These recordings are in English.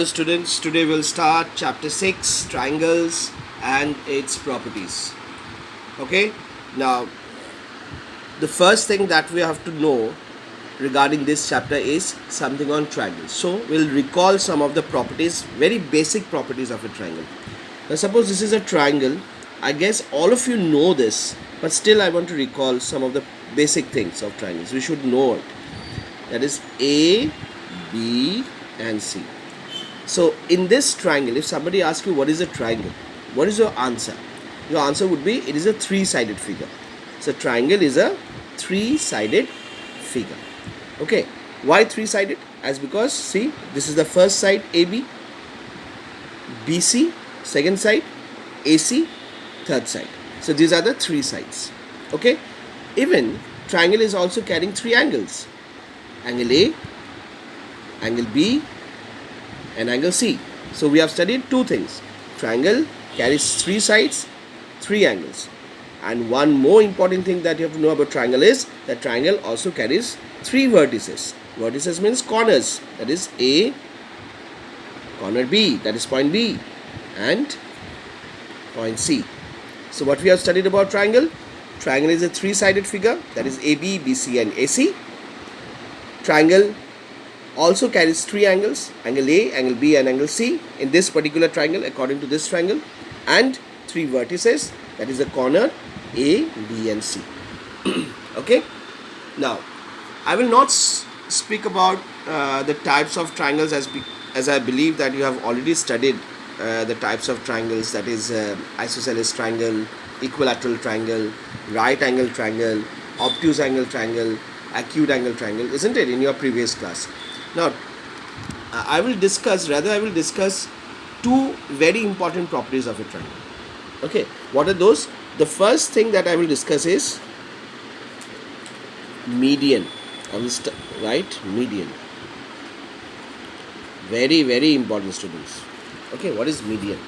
Students, today we'll start chapter 6, triangles and its properties. Okay, now the first thing that we have to know regarding this chapter is something on triangles. So we'll recall some of the properties, very basic properties of a triangle. Now suppose this is a triangle. I guess all of you know this, but still I want to recall some of the basic things of triangles. We should know it. That is A, B and C. So in this triangle, if somebody asks you what is a triangle, what is your answer? Your answer would be it is a three-sided figure. So triangle is a three-sided figure. Okay, why three-sided? As because see, this is the first side AB, BC, second side AC, third side. So these are the three sides. Okay, even triangle is also carrying three angles: angle A, angle B and angle C. So we have studied two things. Triangle carries three sides, three angles. And one more important thing that you have to know about triangle is that triangle also carries three vertices. Vertices means corners. That is A, corner B, that is point B, and point C. So what we have studied about triangle? Triangle is a three-sided figure, that is AB, BC and AC. Triangle also carries three angles, angle A, angle B and angle C in this particular triangle according to this triangle, and three vertices, that is the corner A, B and C. Okay, now I will not speak about the types of triangles as I believe that you have already studied the types of triangles, that is isosceles triangle, equilateral triangle, right angle triangle, obtuse angle triangle, acute angle triangle, isn't it, in your previous class? Now, I will discuss two very important properties of a triangle. Okay, what are those? The first thing that I will discuss is median. Right, median. Very, very important, students. Okay, what is median?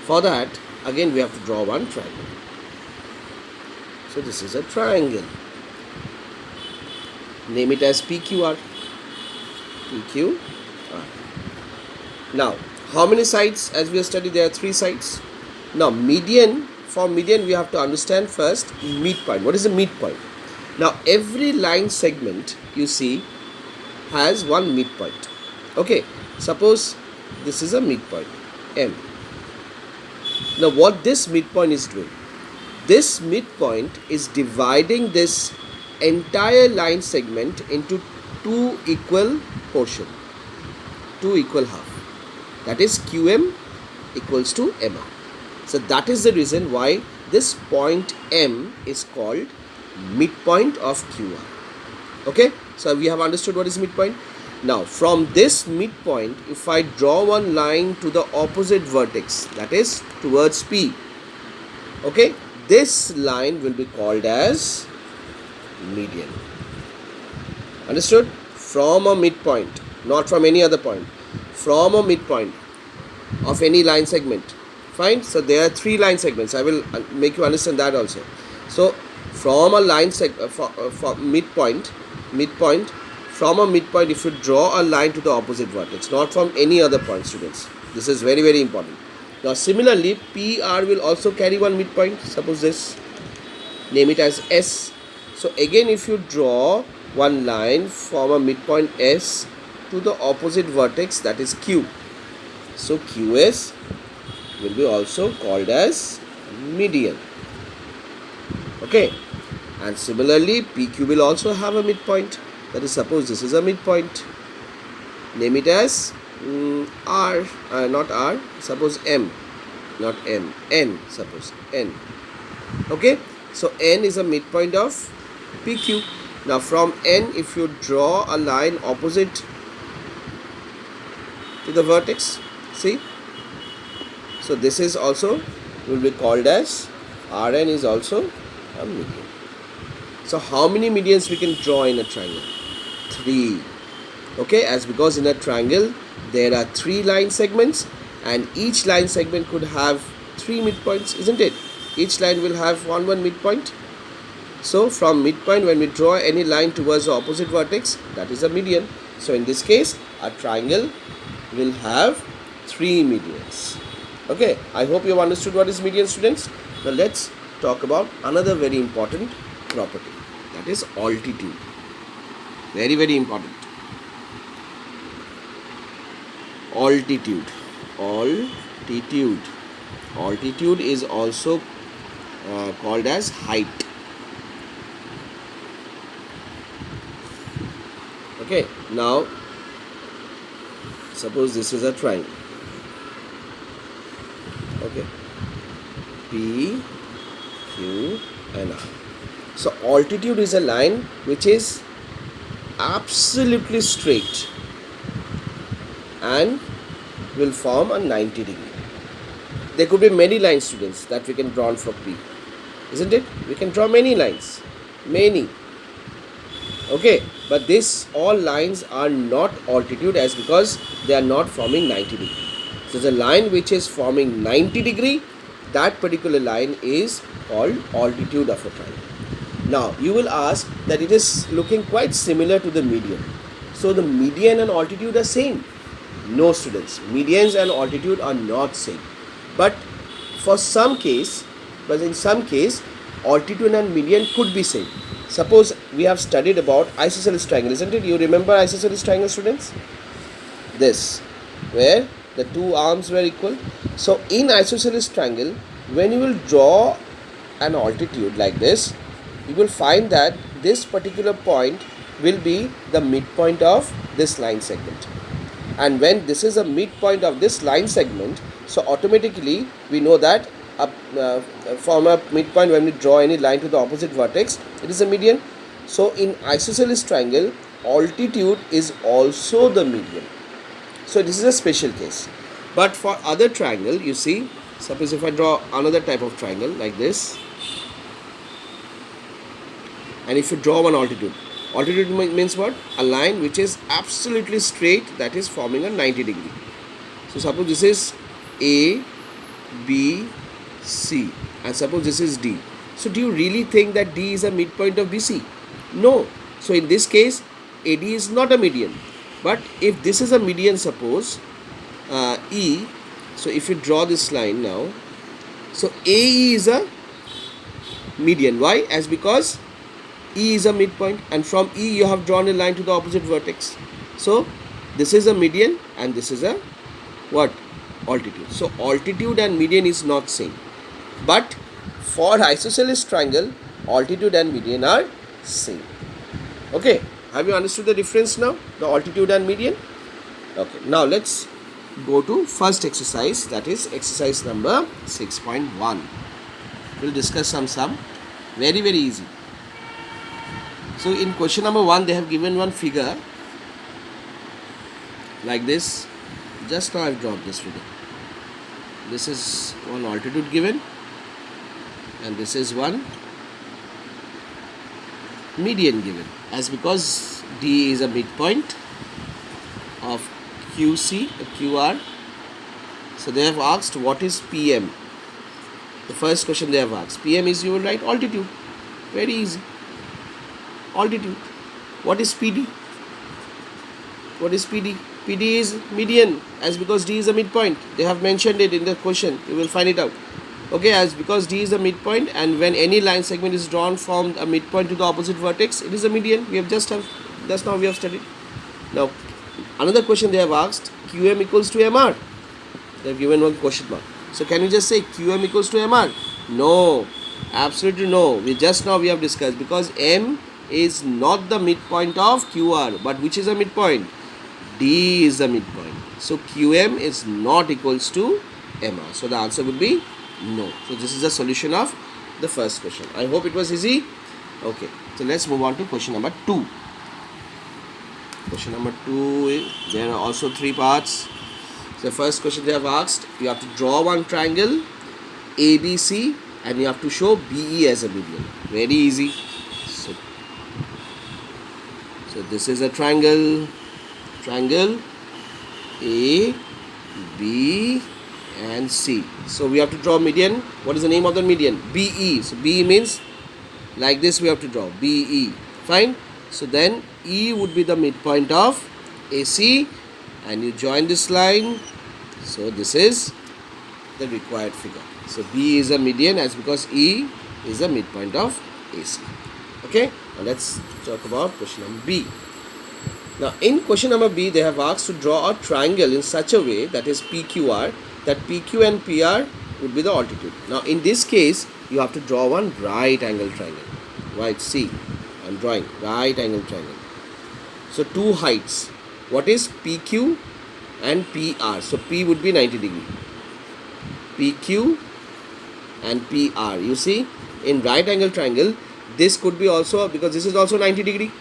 For that, again, we have to draw one triangle. So this is a triangle. Name it as PQR. PQR. Now, how many sides? As we have studied, there are three sides. Now, median, for median, we have to understand first midpoint. What is the midpoint? Now, every line segment you see has one midpoint. Okay, suppose this is a midpoint, M. Now, what this midpoint is doing? This midpoint is dividing this entire line segment into two equal portion, two equal half, that is QM equals to MR. So that is the reason why this point M is called midpoint of QR. Okay, so we have understood what is midpoint. Now from this midpoint, if I draw one line to the opposite vertex, that is towards P, okay, this line will be called as median. Understood? From a midpoint, not from any other point, from a midpoint of any line segment. Fine. So there are three line segments. I will make you understand that also. So from a line midpoint, from a midpoint, if you draw a line to the opposite vertex, not from any other point, students. This is very, very important. Now similarly, PR will also carry one midpoint. Suppose this, name it as S. So again, if you draw one line from a midpoint S to the opposite vertex, that is Q. So QS will be also called as median. Okay, and similarly PQ will also have a midpoint. That is, suppose this is a midpoint. Name it as R, not R. Suppose M, not M. N. Suppose N. Okay, so N is a midpoint of PQ. Now from N, if you draw a line opposite to the vertex, see, so this is also will be called as Rn is also a median. So how many medians we can draw in a triangle? Three. Okay, as because in a triangle there are three line segments and each line segment could have three midpoints, isn't it? Each line will have one midpoint. So from midpoint, when we draw any line towards the opposite vertex, that is a median. So in this case, a triangle will have 3 medians. Okay, I hope you have understood what is median, students. Now let's talk about another very important property, that is altitude. Very, very important. Altitude. Altitude is also called as height. Okay, now suppose this is a triangle. Okay, P, Q and R. So altitude is a line which is absolutely straight and will form a 90 degree. There could be many lines, students, that we can draw for P, isn't it? We can draw many lines, many. Okay, but this all lines are not altitude, as because they are not forming 90 degree. So the line which is forming 90 degree, that particular line is called altitude of a triangle. Now you will ask that it is looking quite similar to the median. So the median and altitude are same. No, students, medians and altitude are not same. But in some case, altitude and median could be same. Suppose we have studied about isosceles triangle, isn't it? You remember isosceles triangle, students? This, where the two arms were equal. So in isosceles triangle, when you will draw an altitude like this, you will find that this particular point will be the midpoint of this line segment. And when this is a midpoint of this line segment, so automatically we know that from a midpoint, when we draw any line to the opposite vertex, it is a median. So in isosceles triangle, altitude is also the median. So this is a special case. But for other triangle, you see, suppose if I draw another type of triangle like this, and if you draw one altitude means what? A line which is absolutely straight, that is forming a 90 degree. So suppose this is A, B, C, and suppose this is D. So do you really think that D is a midpoint of BC? No. So in this case, AD is not a median. But if this is a median, suppose E, so if you draw this line now, so AE is a median. Why? As because E is a midpoint, and from E you have drawn a line to the opposite vertex. So this is a median and this is a what? Altitude. So altitude and median is not same. But for isosceles triangle, altitude and median are same. Okay, have you understood the difference now, the altitude and median? Okay, now let's go to first exercise, that is exercise number 6.1. We'll discuss some sum. Very, very easy. So in question number 1, they have given one figure like this. Just now I've drawn this figure. This is one altitude given, and this is one median given, as because D is a midpoint of QC, QR. So they have asked what is PM. The first question they have asked, PM is, you will write altitude. Very easy. Altitude. What is PD? What is PD? PD is median, as because D is a midpoint. They have mentioned it in the question. You will find it out. Okay, as because D is a midpoint, and when any line segment is drawn from a midpoint to the opposite vertex, it is a median. We have just now we have studied. Now another question they have asked, QM equals to MR. They have given one question mark. So can you just say QM equals to MR? No, absolutely no. We have discussed, because M is not the midpoint of QR, but which is a midpoint? D is the midpoint. So QM is not equals to MR. So the answer would be no. So this is the solution of the first question. I hope it was easy. Okay, so let's move on to question number 2. Question number 2, there are also 3 parts. So the first question they have asked, you have to draw one triangle ABC and you have to show BE as a median. Very easy. So this is a triangle A, B and C. So we have to draw median. What is the name of the median? BE. So BE means like this, we have to draw BE. Fine. So then E would be the midpoint of AC, and you join this line. So this is the required figure. So B is a median as because E is the midpoint of AC. Okay, now let's talk about question number B. Now in question number B, they have asked to draw a triangle in such a way that is PQR, that PQ and PR would be the altitude. Now in this case, you have to draw one right angle triangle. Right, see, I'm drawing right angle triangle. So two heights. What is PQ and PR? So P would be 90 degree. PQ and PR. You see, in right angle triangle, this could be also, because this is also 90 degree.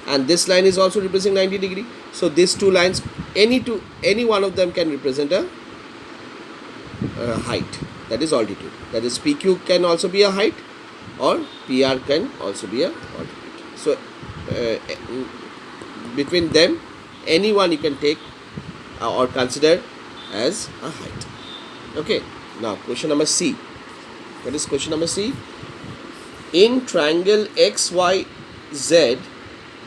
And this line is also representing 90 degree. So these two lines, any one of them can represent a height, that is altitude. That is PQ can also be a height, or PR can also be a altitude. So between them, any one you can take or consider as a height. Okay, now question number C. What is question number C? In triangle XYZ,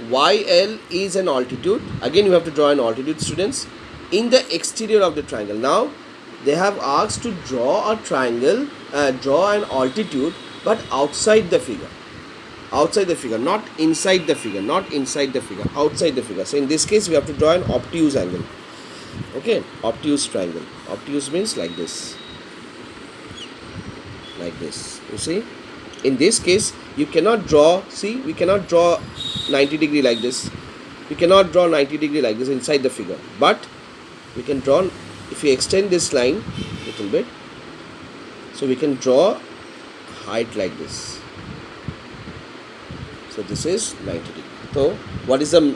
YL is an altitude. Again, you have to draw an altitude, students, in the exterior of the triangle. Now they have asked to draw a triangle, draw an altitude, but outside the figure. Outside the figure, not inside the figure, not inside the figure, outside the figure. So in this case, we have to draw an obtuse angle. Okay, obtuse triangle. Obtuse means like this. Like this. You see? In this case, you cannot draw, see, we cannot draw 90 degree like this. We cannot draw 90 degree like this inside the figure. But we can draw, if we extend this line a little bit, so we can draw height like this. So this is 90 degree. So what is the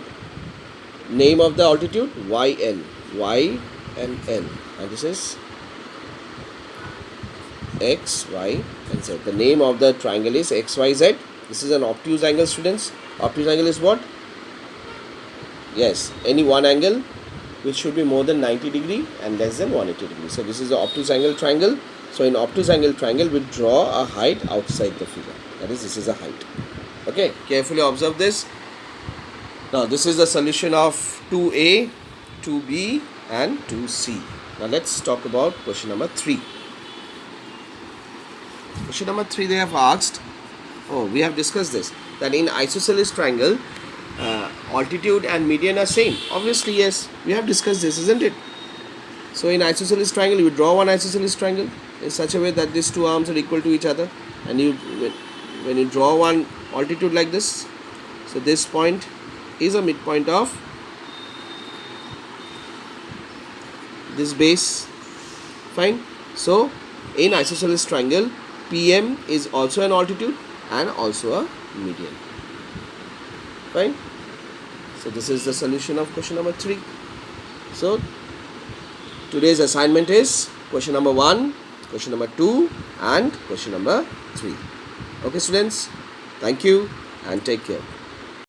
name of the altitude? YL. Y and L. And this is X, Y and Z. The name of the triangle is XYZ. This is an obtuse angle, students. Obtuse angle is what? Yes, any one angle which should be more than 90 degree and less than 180 degree. So this is the obtuse angle triangle. So in obtuse angle triangle, we draw a height outside the figure. That is, this is a height. Okay, carefully observe this. Now this is the solution of 2A, 2B and 2C. Now let's talk about question number 3. Question number 3, they have asked, we have discussed this, that in isosceles triangle, altitude and median are same. Obviously, yes, we have discussed this, isn't it? So in isosceles triangle, you draw one isosceles triangle in such a way that these two arms are equal to each other, and when you draw one altitude like this, so this point is a midpoint of this base. Fine. So in isosceles triangle, PM is also an altitude and also a median. Fine. So this is the solution of question number 3. So today's assignment is question number 1, question number 2 and question number 3. Okay, students, thank you and take care.